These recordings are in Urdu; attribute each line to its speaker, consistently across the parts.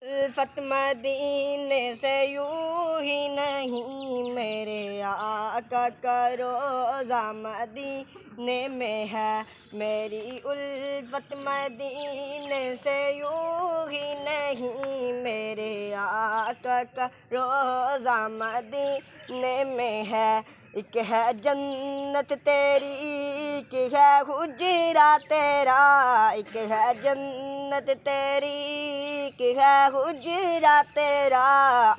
Speaker 1: الفت مدینے سے یوں ہی نہیں، میرے آقا کا روضہ مدینے میں ہے۔ میری الفت مدینے سے یوں ہی نہیں، میرے آقا کا روضہ مدینے میں ہے۔ ایک ہے جنت تیری، ایک ہے حجرہ تیرا، ایک ہے جنت تیری، ایک ہے حجرہ تیرا،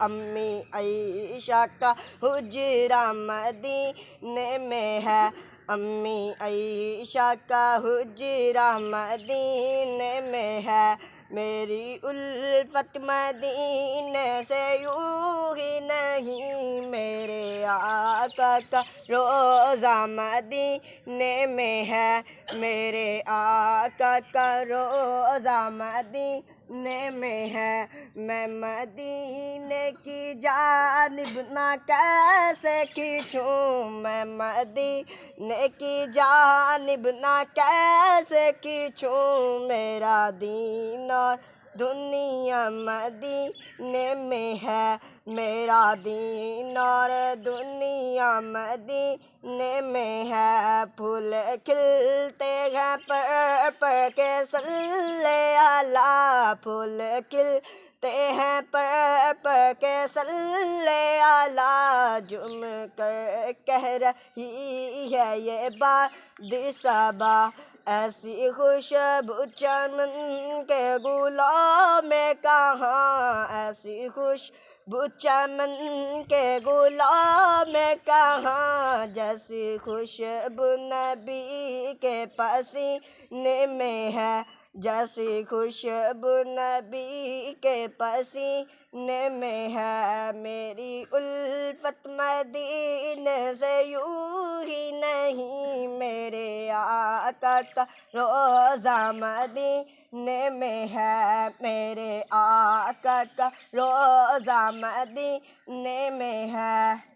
Speaker 1: امی عائشہ کا حجرہ مدینے میں ہے، امی عائشہ کا حجرہ مدینے میں ہے۔ میری الفت مدینے سے یوں ہی نہیں، میرے آقا کا روضہ مدینے میں ہے، میرے آقا کا روضہ مدینے میں ہے۔ میں مدینے کی جانب نہ کیسے کھنچوں، میں مدینے کی جانب نہ کیسے کھنچوں، میرا دین اور دنیا مدینے میں ہے، میرا دین اور دنیا مدینے میں ہے۔ پھول کھلتے ہیں پر پر کے صلی اللہ، پھول کھلتے ہیں پر پر کے صلی اللہ، جھوم کر کہہ رہی ہے یہ وادی صبا، ایسی خوشبو چمن کے گلوں میں کہاں، ایسی خوشبو چمن کے گلوں میں کہاں، جیسی خوشبو نبی کے پسینے میں ہے، جیسی خوشبو نبی کے پسینے میں ہے۔ میری الفت مدینے سے یوں ہی نہیں، میرے آقا کا روضہ مدینے میں ہے، میرے آقا کا روضہ مدینے میں ہے۔